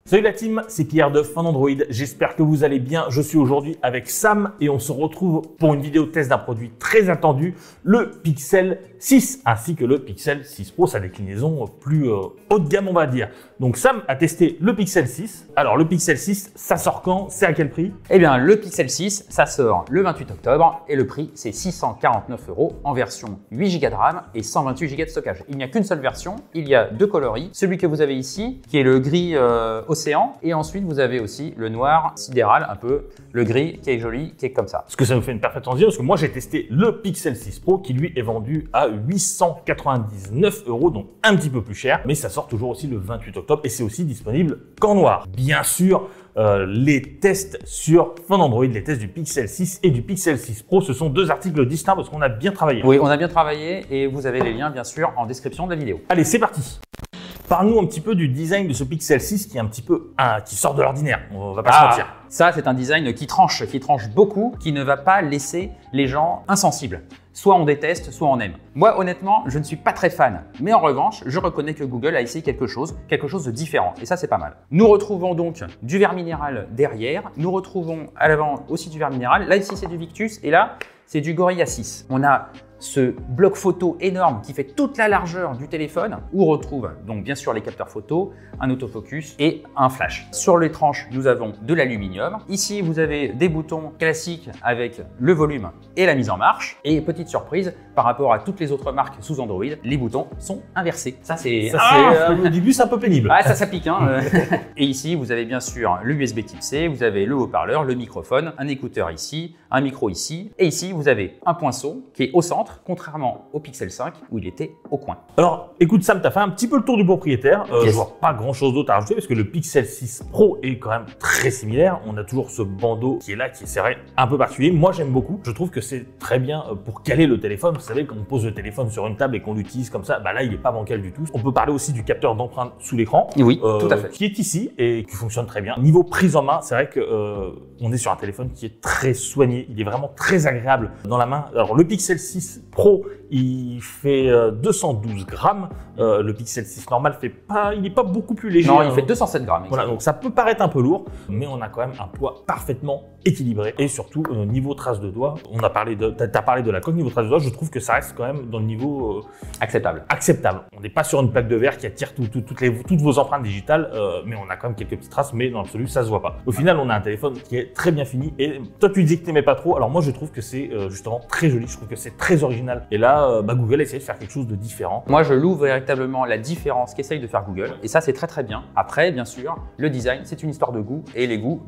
Salut la team, c'est Pierre de FunAndroid, j'espère que vous allez bien. Je suis aujourd'hui avec Sam et on se retrouve pour une vidéo test d'un produit très attendu, le Pixel 6 ainsi que le Pixel 6 Pro, sa déclinaison plus haut de gamme on va dire. Donc Sam a testé le Pixel 6. Alors le Pixel 6, ça sort quand? C'est à quel prix? Eh bien le Pixel 6, ça sort le 28 octobre et le prix c'est 649 € en version 8 Go de RAM et 128 Go de stockage. Il n'y a qu'une seule version, il y a deux coloris. Celui que vous avez ici qui est le gris océan et ensuite vous avez aussi le noir sidéral, un peu le gris qui est joli, qui est comme ça. Ce que ça nous fait une parfaite transition parce que moi j'ai testé le Pixel 6 Pro qui lui est vendu à 899 €, donc un petit peu plus cher, mais ça sort toujours aussi le 28 octobre et c'est aussi disponible qu'en noir. Bien sûr, les tests sur FunAndroid, les tests du Pixel 6 et du Pixel 6 Pro, ce sont deux articles distincts parce qu'on a bien travaillé. Oui, on a bien travaillé et vous avez les liens bien sûr en description de la vidéo. Allez, c'est parti. Parle-nous un petit peu du design de ce Pixel 6 qui est un petit peu qui sort de l'ordinaire, on va pas se mentir. Ça, c'est un design qui tranche beaucoup, qui ne va pas laisser les gens insensibles. Soit on déteste, soit on aime. Moi, honnêtement, je ne suis pas très fan. Mais en revanche, je reconnais que Google a essayé quelque chose de différent. Et ça, c'est pas mal. Nous retrouvons donc du verre minéral derrière. Nous retrouvons à l'avant aussi du verre minéral. Là, ici, c'est du Victus. Et là, c'est du Gorilla 6. On a ce bloc photo énorme qui fait toute la largeur du téléphone où on retrouve donc bien sûr les capteurs photo, un autofocus et un flash. Sur les tranches, nous avons de l'aluminium. Ici, vous avez des boutons classiques avec le volume et la mise en marche. Et petite surprise, par rapport à toutes les autres marques sous Android, les boutons sont inversés. Ça, c'est au début, c'est un peu pénible. Ah, ça pique, hein. Et ici, vous avez bien sûr le USB Type C, vous avez le haut-parleur, le microphone, un écouteur ici, un micro ici. Et ici, vous avez un poinçon qui est au centre, contrairement au Pixel 5 où il était au coin. Alors, écoute Sam, tu as fait un petit peu le tour du propriétaire. Je vois pas grand chose d'autre à rajouter parce que le Pixel 6 Pro est quand même très similaire. On a toujours ce bandeau qui est là, qui est serré, un peu particulier. Moi, j'aime beaucoup. Je trouve que c'est très bien pour caler le téléphone. Vous savez, quand on pose le téléphone sur une table et qu'on l'utilise comme ça, bah là, il n'est pas bancal du tout. On peut parler aussi du capteur d'empreinte sous l'écran. Oui, tout à fait. Qui est ici et qui fonctionne très bien. Niveau prise en main, c'est vrai que on est sur un téléphone qui est très soigné. Il est vraiment très agréable dans la main. Alors, le Pixel 6 Pro, il fait 212 grammes. Le Pixel 6 normal il n'est pas beaucoup plus léger. Non, il fait 207 grammes. Voilà, donc ça peut paraître un peu lourd, mais on a quand même un poids parfaitement équilibré. Et surtout, niveau trace de doigts, t'as parlé de la coque, niveau trace de doigts, je trouve que ça reste quand même dans le niveau acceptable. On n'est pas sur une plaque de verre qui attire toutes vos empreintes digitales, mais on a quand même quelques petites traces, mais dans l'absolu, ça se voit pas. Au final, on a un téléphone qui est très bien fini. Et toi, tu disais que t'aimais pas trop. Alors moi, je trouve que c'est justement très joli. Je trouve que c'est très original. Et là, Google a essayé de faire quelque chose de différent. Moi, je loue véritablement la différence qu'essaye de faire Google. Et ça, c'est très bien. Après, bien sûr, le design, c'est une histoire de goût. Et les goûts,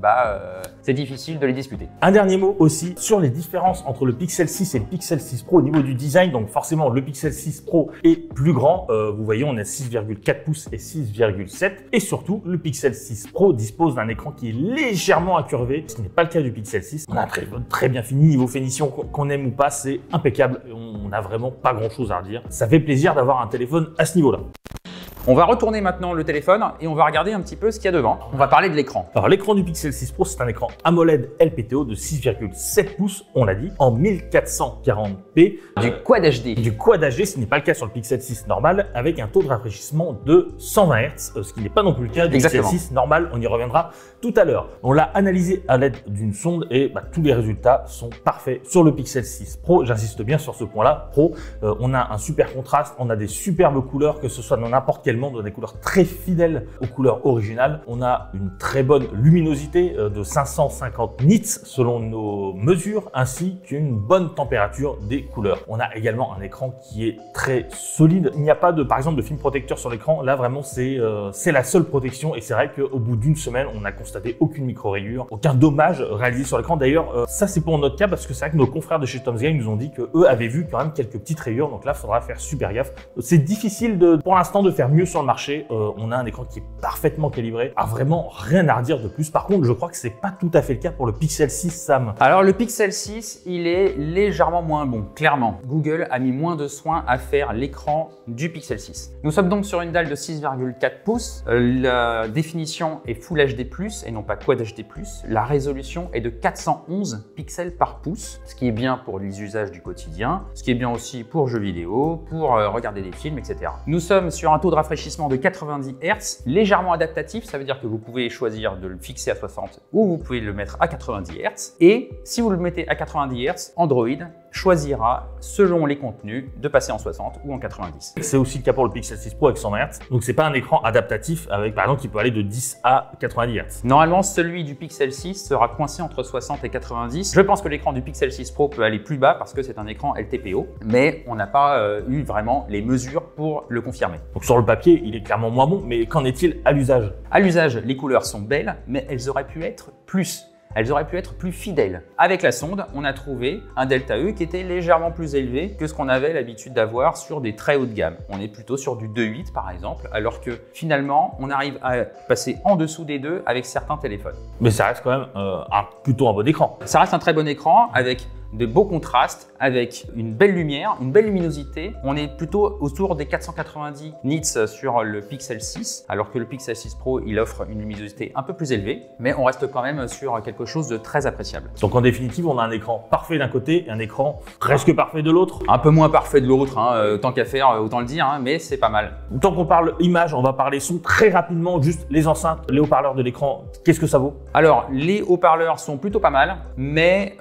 c'est difficile de les discuter. Un dernier mot aussi sur les différences entre le Pixel 6 et le Pixel 6 Pro au niveau du design. Donc forcément, le Pixel 6 Pro est plus grand. Vous voyez, on a 6,4 pouces et 6,7. Et surtout, le Pixel 6 Pro dispose d'un écran qui est légèrement incurvé, ce qui n'est pas le cas du Pixel 6. On a un téléphone très bien fini. Niveau finition, qu'on aime ou pas, c'est impeccable. On n'a vraiment pas grand chose à redire. Ça fait plaisir d'avoir un téléphone à ce niveau-là. On va retourner maintenant le téléphone et on va regarder un petit peu ce qu'il y a devant. On va parler de l'écran. Alors l'écran du Pixel 6 Pro, c'est un écran AMOLED LPTO de 6,7 pouces, on l'a dit, en 1440p. Du Quad HD. Du Quad HD, ce n'est pas le cas sur le Pixel 6 normal, avec un taux de rafraîchissement de 120 Hz, ce qui n'est pas non plus le cas du Pixel 6 normal, on y reviendra tout à l'heure. On l'a analysé à l'aide d'une sonde et tous les résultats sont parfaits sur le Pixel 6 Pro. J'insiste bien sur ce point-là, Pro. On a un super contraste, on a des superbes couleurs, que ce soit dans n'importe quel monde, des couleurs très fidèles aux couleurs originales. On a une très bonne luminosité de 550 nits selon nos mesures, ainsi qu'une bonne température des couleurs. On a également un écran qui est très solide. Il n'y a pas par exemple de film protecteur sur l'écran. Là vraiment c'est la seule protection et c'est vrai qu'au bout d'une semaine on n'a constaté aucune micro-rayure, aucun dommage réalisé sur l'écran. D'ailleurs ça c'est pour notre cas parce que c'est vrai que nos confrères de chez Tom's Guide nous ont dit qu'eux avaient vu quand même quelques petites rayures, donc là il faudra faire super gaffe. C'est difficile pour l'instant de faire mieux sur le marché. On a un écran qui est parfaitement calibré, vraiment rien à redire de plus. Par contre, je crois que c'est pas tout à fait le cas pour le Pixel 6, Sam. Alors le Pixel 6, il est légèrement moins bon, clairement. Google a mis moins de soin à faire l'écran du Pixel 6. Nous sommes donc sur une dalle de 6,4 pouces. La définition est Full HD+, et non pas Quad HD+. La résolution est de 411 pixels par pouce, ce qui est bien pour les usages du quotidien, ce qui est bien aussi pour jeux vidéo, pour regarder des films, etc. Nous sommes sur un taux de rafraîchissement rafraîchissement de 90 Hz, légèrement adaptatif, ça veut dire que vous pouvez choisir de le fixer à 60 ou vous pouvez le mettre à 90 Hz. Et si vous le mettez à 90 Hz, Android choisira, selon les contenus, de passer en 60 ou en 90. C'est aussi le cas pour le Pixel 6 Pro avec 120 Hz. Donc c'est pas un écran adaptatif avec, par exemple, qui peut aller de 10 à 90 Hz. Normalement, celui du Pixel 6 sera coincé entre 60 et 90. Je pense que l'écran du Pixel 6 Pro peut aller plus bas parce que c'est un écran LTPO, mais on n'a pas eu vraiment les mesures pour le confirmer. Donc sur le papier, il est clairement moins bon, mais qu'en est-il à l'usage? À l'usage, les couleurs sont belles, mais elles auraient pu être plus. Elles auraient pu être plus fidèles. Avec la sonde, on a trouvé un delta E qui était légèrement plus élevé que ce qu'on avait l'habitude d'avoir sur des très hauts de gamme. On est plutôt sur du 2.8 par exemple, alors que finalement, on arrive à passer en dessous des deux avec certains téléphones. Mais ça reste quand même plutôt un bon écran. Ça reste un très bon écran avec de beaux contrastes, avec une belle lumière, une belle luminosité. On est plutôt autour des 490 nits sur le Pixel 6, alors que le Pixel 6 Pro, il offre une luminosité un peu plus élevée, mais on reste quand même sur quelque chose de très appréciable. Donc en définitive, on a un écran parfait d'un côté et un écran presque parfait de l'autre. Un peu moins parfait de l'autre, hein, tant qu'à faire, autant le dire, hein, mais c'est pas mal. Tant qu'on parle image, on va parler son très rapidement, juste les enceintes, les haut-parleurs de l'écran, qu'est-ce que ça vaut? Alors, les haut-parleurs sont plutôt pas mal, mais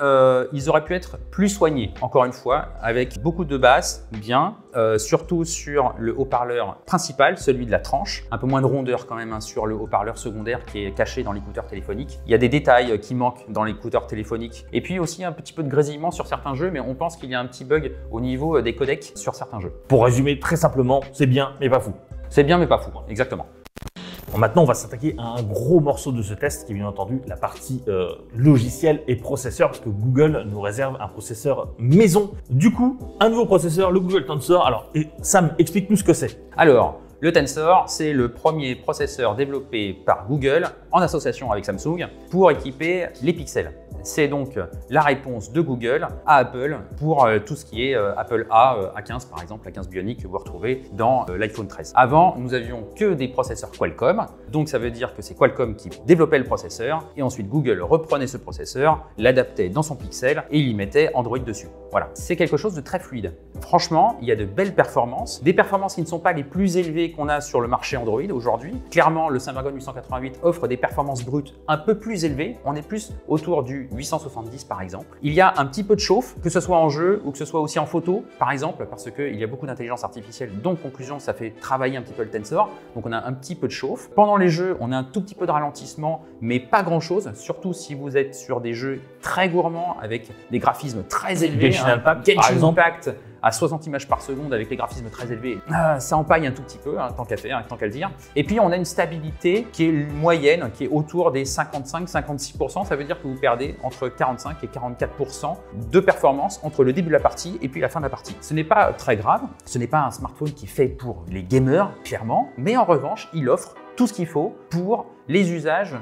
ils auraient pu être plus soignés, encore une fois, avec beaucoup de basses, bien, surtout sur le haut-parleur principal, celui de la tranche. Un peu moins de rondeur quand même hein, sur le haut-parleur secondaire qui est caché dans l'écouteur téléphonique. Il y a des détails qui manquent dans l'écouteur téléphonique. Et puis aussi un petit peu de grésillement sur certains jeux, mais on pense qu'il y a un petit bug au niveau des codecs sur certains jeux. Pour résumer très simplement, c'est bien mais pas fou. C'est bien mais pas fou, exactement. Bon, maintenant, on va s'attaquer à un gros morceau de ce test qui est bien entendu la partie logiciel et processeur parce que Google nous réserve un processeur maison. Du coup, un nouveau processeur, le Google Tensor. Alors, Sam, explique-nous ce que c'est. Alors, le Tensor, c'est le premier processeur développé par Google en association avec Samsung pour équiper les pixels. C'est donc la réponse de Google à Apple pour tout ce qui est Apple A15 par exemple, A15 Bionic que vous retrouvez dans l'iPhone 13. Avant, nous avions que des processeurs Qualcomm, donc ça veut dire que c'est Qualcomm qui développait le processeur et ensuite Google reprenait ce processeur, l'adaptait dans son Pixel et il y mettait Android dessus. Voilà, c'est quelque chose de très fluide. Franchement, il y a de belles performances, des performances qui ne sont pas les plus élevées qu'on a sur le marché Android aujourd'hui. Clairement, le Snapdragon 888 offre des performances brutes un peu plus élevées, on est plus autour du 870 par exemple. Il y a un petit peu de chauffe, que ce soit en jeu ou que ce soit aussi en photo par exemple, parce qu'il y a beaucoup d'intelligence artificielle, donc conclusion, ça fait travailler un petit peu le Tensor, donc on a un petit peu de chauffe. Pendant les jeux, on a un tout petit peu de ralentissement, mais pas grand chose, surtout si vous êtes sur des jeux très gourmands avec des graphismes très élevés. Genshin Impact, par exemple. Impact à 60 images par seconde avec les graphismes très élevés, ça empaille un tout petit peu, hein, tant qu'à faire, tant qu'à le dire. Et puis on a une stabilité qui est moyenne, qui est autour des 55-56%, ça veut dire que vous perdez entre 45 et 44% de performance entre le début de la partie et puis la fin de la partie. Ce n'est pas très grave, ce n'est pas un smartphone qui est fait pour les gamers, clairement, mais en revanche, il offre tout ce qu'il faut pour les usages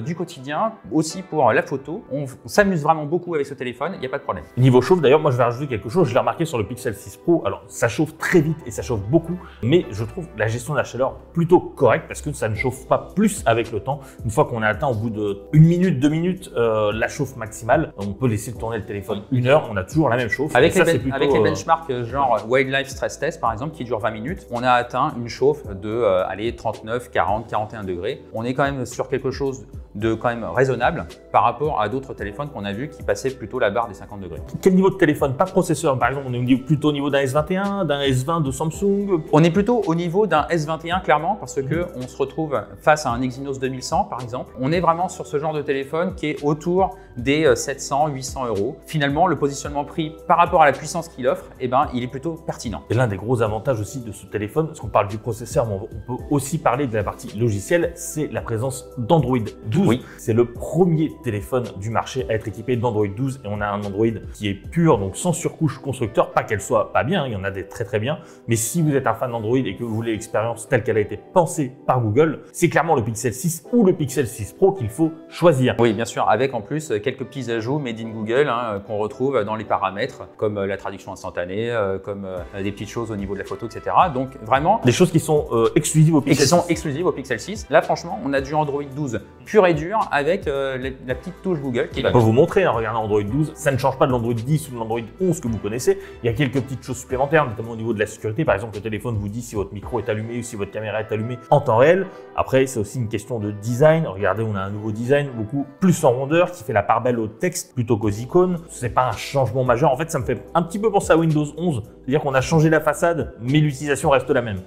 du quotidien, aussi pour la photo. On s'amuse vraiment beaucoup avec ce téléphone, il n'y a pas de problème. Niveau chauffe, d'ailleurs, moi je vais rajouter quelque chose, je l'ai remarqué sur le Pixel 6 Pro. Alors ça chauffe très vite et ça chauffe beaucoup, mais je trouve la gestion de la chaleur plutôt correcte parce que ça ne chauffe pas plus avec le temps. Une fois qu'on a atteint au bout de 1 minute, 2 minutes la chauffe maximale, on peut laisser tourner le téléphone 1 heure, on a toujours la même chauffe. Avec les benchmarks genre Wildlife Stress Test par exemple, qui dure 20 minutes, on a atteint une chauffe de 39, 40, 41 degrés. On est quand même sur quelque chose de quand même raisonnable par rapport à d'autres téléphones qu'on a vus qui passaient plutôt la barre des 50 degrés. Quel niveau de téléphone? Pas processeur, par exemple, on est plutôt au niveau d'un S21, d'un S20 de Samsung? On est plutôt au niveau d'un S21 clairement parce que on se retrouve face à un Exynos 2100 par exemple. On est vraiment sur ce genre de téléphone qui est autour des 700, 800 euros. Finalement, le positionnement prix par rapport à la puissance qu'il offre, eh ben, il est plutôt pertinent. Et l'un des gros avantages aussi de ce téléphone, parce qu'on parle du processeur, mais on peut aussi parler de la partie logicielle, c'est la présence d'Android 12. Oui. C'est le premier téléphone du marché à être équipé d'Android 12 et on a un Android qui est pur, donc sans surcouche constructeur, pas qu'elle soit pas bien, il y en a des très bien, mais si vous êtes un fan d'Android et que vous voulez l'expérience telle qu'elle a été pensée par Google, c'est clairement le Pixel 6 ou le Pixel 6 Pro qu'il faut choisir. Oui, bien sûr, avec en plus quelques petits ajouts made in Google hein, qu'on retrouve dans les paramètres, comme la traduction instantanée, comme des petites choses au niveau de la photo, etc. Donc vraiment… Des choses qui sont exclusives au Pixel 6. Là, franchement, on a du Android 12 pur et dur avec la petite touche Google qui va. Je peux vous montrer, hein, regardez Android 12, ça ne change pas de l'Android 10 ou de l'Android 11 que vous connaissez. Il y a quelques petites choses supplémentaires, notamment au niveau de la sécurité. Par exemple, le téléphone vous dit si votre micro est allumé ou si votre caméra est allumée en temps réel. Après, c'est aussi une question de design. Regardez, on a un nouveau design beaucoup plus en rondeur qui fait la part belle au texte plutôt qu'aux icônes. C'est pas un changement majeur. En fait, ça me fait un petit peu penser à Windows 11. C'est-à-dire qu'on a changé la façade, mais l'utilisation reste la même.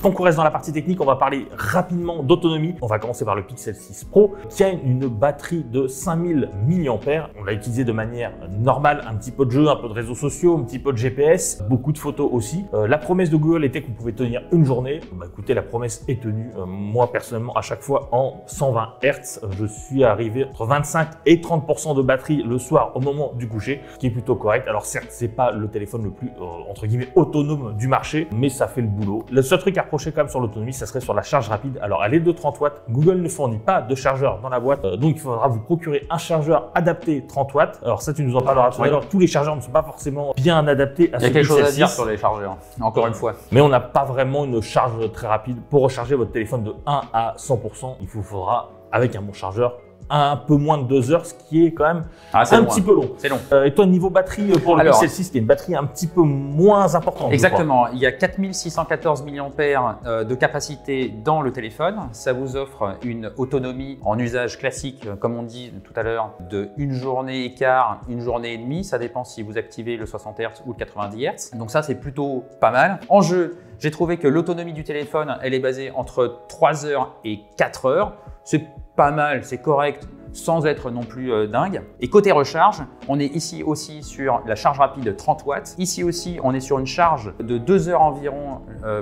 Donc on reste dans la partie technique, on va parler rapidement d'autonomie. On va commencer par le Pixel 6 Pro qui a une batterie de 5000 mAh. On l'a utilisé de manière normale, un petit peu de jeu, un peu de réseaux sociaux, un petit peu de GPS, beaucoup de photos aussi. La promesse de Google était qu'on pouvait tenir une journée. Bah, écoutez, la promesse est tenue. Moi personnellement, à chaque fois en 120 Hz, je suis arrivé entre 25 et 30% de batterie le soir au moment du coucher, ce qui est plutôt correct. Alors certes, c'est pas le téléphone le plus entre guillemets autonome du marché, mais ça fait le boulot. Le seul truc à reprocher quand même sur l'autonomie, ça serait sur la charge rapide. Alors elle est de 30 watts, Google ne fournit pas de chargeur dans la boîte, donc il faudra vous procurer un chargeur adapté 30 watts. Alors ça, tu nous en parleras tout à l'heure. Tous les chargeurs ne sont pas forcément bien adaptés à ce Pixel 6. Il y a quelque chose à dire sur les chargeurs, encore une fois. Mais on n'a pas vraiment une charge très rapide. Pour recharger votre téléphone de 1 à 100%, il vous faudra, avec un bon chargeur, un peu moins de 2 heures, ce qui est quand même un petit peu long. C'est long. Et toi, niveau batterie pour le Pixel 6, qui est une batterie un petit peu moins importante. Exactement. Il y a 4614 mAh de capacité dans le téléphone. Ça vous offre une autonomie en usage classique, comme on dit tout à l'heure, de une journée et quart, une journée et demie. Ça dépend si vous activez le 60 Hz ou le 90 Hz. Donc ça, c'est plutôt pas mal. En jeu, j'ai trouvé que l'autonomie du téléphone, elle est basée entre 3 heures et 4 heures. C'est pas mal, c'est correct, sans être non plus dingue. Et côté recharge, on est ici aussi sur la charge rapide 30 watts. Ici aussi, on est sur une charge de 2 heures environ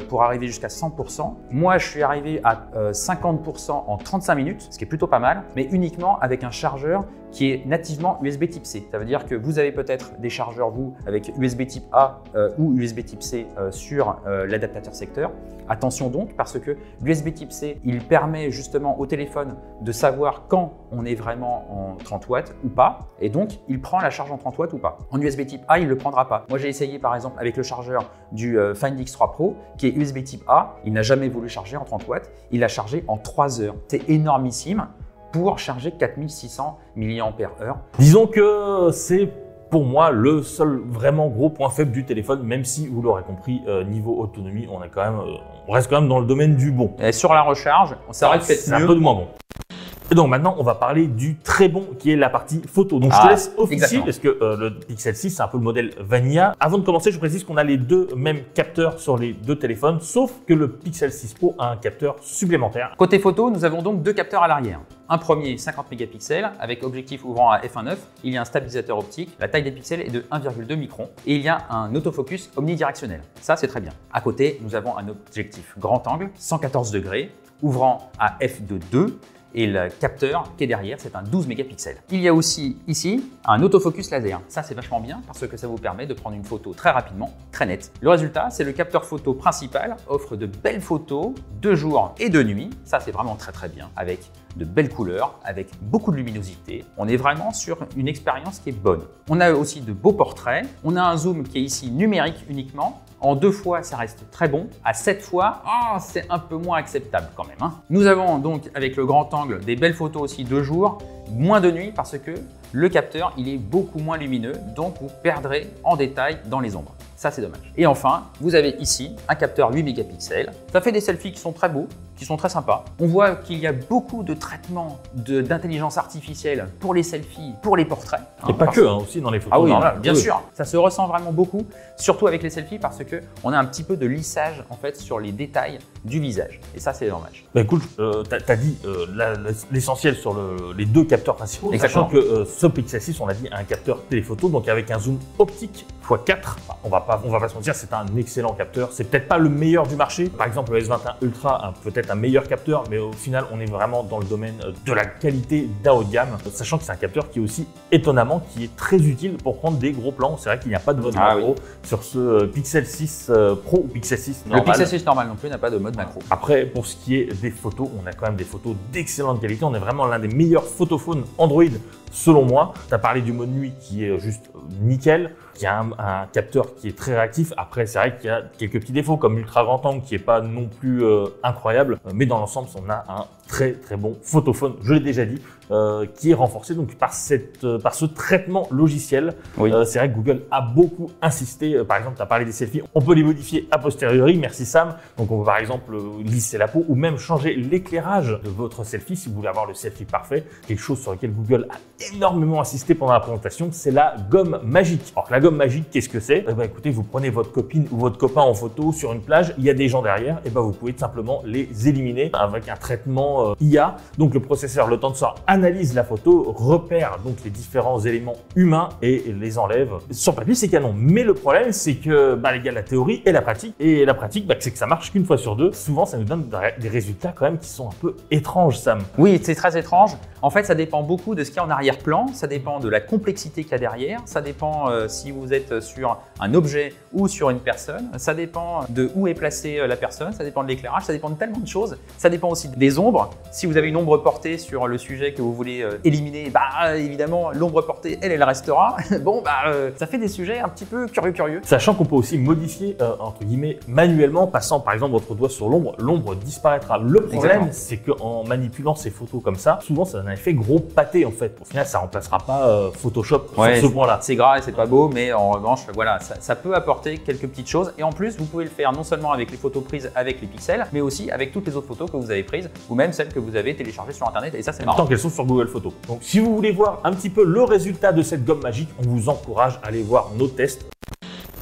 pour arriver jusqu'à 100%. Moi, je suis arrivé à 50% en 35 minutes, ce qui est plutôt pas mal, mais uniquement avec un chargeur qui est nativement USB type C. Ça veut dire que vous avez peut-être des chargeurs, vous, avec USB type A ou USB type C sur l'adaptateur secteur. Attention donc, parce que l'USB type C, il permet justement au téléphone de savoir quand on est vraiment en 30 watts ou pas, et donc il prend la charge en 30 watts ou pas. En USB type A, il ne le prendra pas. Moi, j'ai essayé par exemple avec le chargeur du Find X3 Pro, qui est USB type A, il n'a jamais voulu charger en 30 watts, il a chargé en 3 heures. C'est énormissime pour charger 4600 mAh. Disons que c'est pour moi le seul vraiment gros point faible du téléphone, même si vous l'aurez compris, niveau autonomie, on reste quand même dans le domaine du bon. Et sur la recharge, ça aurait pu être mieux. C'est un peu de moins bon. Et donc maintenant, on va parler du très bon qui est la partie photo. Donc je te laisse officier parce que le Pixel 6, c'est un peu le modèle Vanilla. Avant de commencer, je précise qu'on a les deux mêmes capteurs sur les deux téléphones, sauf que le Pixel 6 Pro a un capteur supplémentaire. Côté photo, nous avons donc deux capteurs à l'arrière. Un premier 50 mégapixels avec objectif ouvrant à f1.9. Il y a un stabilisateur optique. La taille des pixels est de 1,2 microns et il y a un autofocus omnidirectionnel. Ça, c'est très bien. À côté, nous avons un objectif grand angle, 114 degrés, ouvrant à f2.2. Et le capteur qui est derrière, c'est un 12 mégapixels. Il y a aussi ici un autofocus laser. Ça, c'est vachement bien parce que ça vous permet de prendre une photo très rapidement, très nette. Le résultat, c'est le capteur photo principal, offre de belles photos de jour et de nuit. Ça, c'est vraiment très très bien, avec de belles couleurs, avec beaucoup de luminosité. On est vraiment sur une expérience qui est bonne. On a aussi de beaux portraits. On a un zoom qui est ici numérique uniquement. En 2 fois, ça reste très bon. À 7 fois, c'est un peu moins acceptable quand même. Nous avons donc, avec le grand angle, des belles photos aussi de jour, moins de nuit parce que le capteur, il est beaucoup moins lumineux, donc vous perdrez en détail dans les ombres. Ça, c'est dommage. Et enfin, vous avez ici un capteur 8 mégapixels. Ça fait des selfies qui sont très beaux, qui sont très sympas. On voit qu'il y a beaucoup de traitements d'intelligence artificielle pour les selfies, pour les portraits. Et pas que, aussi dans les photos. Ah oui, bien sûr. Ça se ressent vraiment beaucoup, surtout avec les selfies parce que on a un petit peu de lissage en fait sur les détails du visage. Et ça, c'est dommage. Bah écoute, tu as dit l'essentiel sur les deux capteurs principaux. Sachant que ce Pixel 6, on l'a dit, a un capteur téléphoto, donc avec un zoom optique x4. On va pas se mentir, c'est un excellent capteur. C'est peut-être pas le meilleur du marché. Par exemple, le S21 Ultra a peut-être un meilleur capteur, mais au final, on est vraiment dans le domaine de la qualité d'un haut de gamme. Sachant que c'est un capteur qui est aussi étonnamment, qui est très utile pour prendre des gros plans. C'est vrai qu'il n'y a pas de mode macro sur ce Pixel 6 Pro ou Pixel 6 normal. Le Pixel 6 normal non plus n'a pas de mode macro. Après, pour ce qui est des photos, on a quand même des photos d'excellente qualité. On est vraiment l'un des meilleurs photophones Android selon moi. Tu as parlé du mode nuit qui est juste nickel. Il y a un capteur qui est très réactif. Après, c'est vrai qu'il y a quelques petits défauts comme l'ultra grand angle qui n'est pas non plus incroyable. Mais dans l'ensemble, on a un très très bon photophone, je l'ai déjà dit, qui est renforcé donc par ce traitement logiciel. Oui. C'est vrai que Google a beaucoup insisté. Par exemple, tu as parlé des selfies, on peut les modifier a posteriori, merci Sam. Donc on peut par exemple lisser la peau ou même changer l'éclairage de votre selfie si vous voulez avoir le selfie parfait. Quelque chose sur lequel Google a énormément insisté pendant la présentation, c'est la gomme magique. Alors la gomme magique, qu'est-ce que c'est? Écoutez, vous prenez votre copine ou votre copain en photo sur une plage, il y a des gens derrière, et vous pouvez tout simplement les éliminer avec un traitement IA. Donc le processeur, le tensor, analyse la photo, repère donc les différents éléments humains et les enlève. Sur papier, c'est canon. Mais le problème, c'est que les gars, la théorie et la pratique. Et la pratique, c'est que ça marche qu'une fois sur deux. Souvent, ça nous donne des résultats quand même qui sont un peu étranges, Sam. Oui, c'est très étrange. En fait, ça dépend beaucoup de ce qu'il y a en arrière-plan. Ça dépend de la complexité qu'il y a derrière. Ça dépend si vous êtes sur un objet ou sur une personne. Ça dépend de où est placée la personne. Ça dépend de l'éclairage. Ça dépend de tellement de choses. Ça dépend aussi des ombres. Si vous avez une ombre portée sur le sujet que vous voulez éliminer, évidemment, l'ombre portée, elle restera. Bon, ça fait des sujets un petit peu curieux. Sachant qu'on peut aussi modifier, entre guillemets, manuellement, passant par exemple votre doigt sur l'ombre, l'ombre disparaîtra. Le problème, c'est qu'en manipulant ces photos comme ça, souvent ça donne un effet gros pâté en fait. Au final, ça remplacera pas Photoshop sur ce point-là. C'est gras et c'est pas beau, mais en revanche, voilà, ça peut apporter quelques petites choses. Et en plus, vous pouvez le faire non seulement avec les photos prises avec les pixels, mais aussi avec toutes les autres photos que vous avez prises, ou même celles que vous avez téléchargées sur Internet. Et ça, c'est marrant. Tant qu'elles sont sur Google Photos. Donc, si vous voulez voir un petit peu le résultat de cette gomme magique, on vous encourage à aller voir nos tests.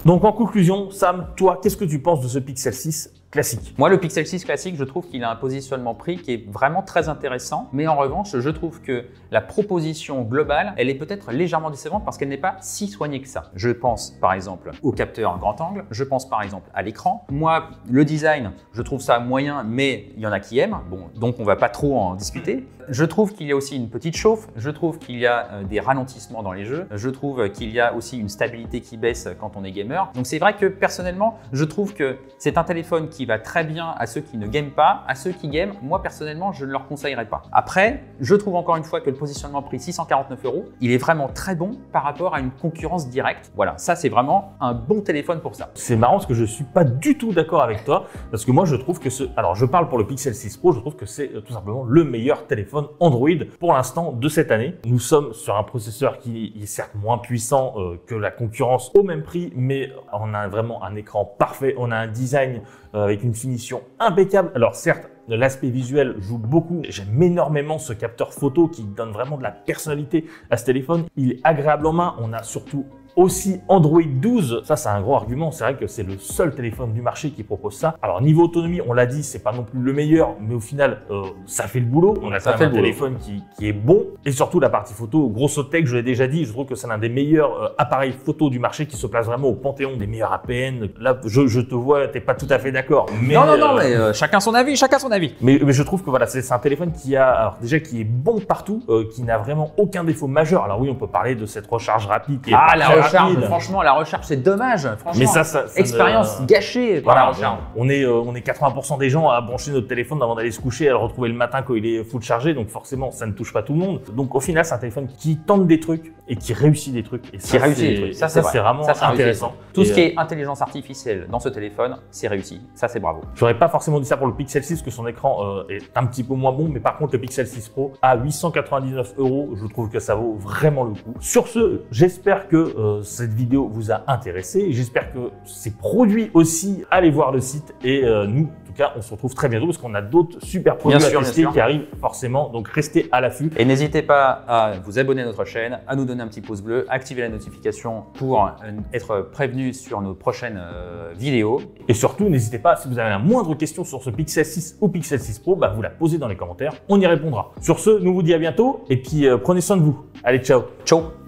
Donc, en conclusion, Sam, toi, qu'est-ce que tu penses de ce Pixel 6 classique? Moi, le Pixel 6 classique, je trouve qu'il a un positionnement prix qui est vraiment très intéressant. Mais en revanche, je trouve que la proposition globale, elle est peut-être légèrement décevante parce qu'elle n'est pas si soignée que ça. Je pense par exemple au capteur grand angle. Je pense par exemple à l'écran. Moi, le design, je trouve ça moyen, mais il y en a qui aiment. Bon, donc on va pas trop en discuter. Je trouve qu'il y a aussi une petite chauffe. Je trouve qu'il y a des ralentissements dans les jeux. Je trouve qu'il y a aussi une stabilité qui baisse quand on est gamer. Donc c'est vrai que personnellement, je trouve que c'est un téléphone qui va très bien à ceux qui ne gament pas. À ceux qui gament, moi personnellement, je ne leur conseillerais pas. Après, je trouve encore une fois que le positionnement prix 649 €, il est vraiment très bon par rapport à une concurrence directe. Voilà, ça c'est vraiment un bon téléphone pour ça. C'est marrant parce que je suis pas du tout d'accord avec toi parce que moi je trouve que alors je parle pour le Pixel 6 Pro, je trouve que c'est tout simplement le meilleur téléphone Android pour l'instant de cette année. Nous sommes sur un processeur qui est certes moins puissant que la concurrence au même prix, mais on a vraiment un écran parfait, on a un design avec une finition impeccable. Alors certes, l'aspect visuel joue beaucoup. J'aime énormément ce capteur photo qui donne vraiment de la personnalité à ce téléphone. Il est agréable en main. On a surtout aussi Android 12, ça c'est un gros argument, c'est vrai que c'est le seul téléphone du marché qui propose ça. Alors niveau autonomie, on l'a dit, c'est pas non plus le meilleur, mais au final, ça fait le boulot. On a quand même un téléphone qui est bon. Et surtout la partie photo, grosso tech, je l'ai déjà dit, je trouve que c'est l'un des meilleurs appareils photo du marché qui se place vraiment au panthéon des meilleurs APN. Là, je te vois, t'es pas tout à fait d'accord. Non, mais chacun son avis, Mais je trouve que voilà, c'est un téléphone qui est bon partout, qui n'a vraiment aucun défaut majeur. Alors oui, on peut parler de cette recharge rapide qui est franchement, la recharge, c'est dommage. Franchement, mais ça expérience gâchée par la recharge. On est 80% des gens à brancher notre téléphone avant d'aller se coucher, à le retrouver le matin quand il est full chargé. Donc forcément, ça ne touche pas tout le monde. Donc au final, c'est un téléphone qui tente des trucs et qui réussit des trucs. Et ça, c'est vraiment intéressant. Tout ce qui est intelligence artificielle dans ce téléphone, c'est réussi. Ça, c'est bravo. J'aurais pas forcément dit ça pour le Pixel 6, que son écran est un petit peu moins bon. Mais par contre, le Pixel 6 Pro à 899 €, je trouve que ça vaut vraiment le coup. Sur ce, j'espère que cette vidéo vous a intéressé. J'espère que ces produits aussi, allez voir le site et nous, en tout cas, on se retrouve très bientôt parce qu'on a d'autres super produits à tester qui arrivent forcément. Donc, restez à l'affût. Et n'hésitez pas à vous abonner à notre chaîne, à nous donner un petit pouce bleu, activer la notification pour être prévenu sur nos prochaines vidéos. Et surtout, n'hésitez pas, si vous avez la moindre question sur ce Pixel 6 ou Pixel 6 Pro, vous la posez dans les commentaires. On y répondra. Sur ce, nous vous dit à bientôt et puis prenez soin de vous. Allez, ciao. Ciao.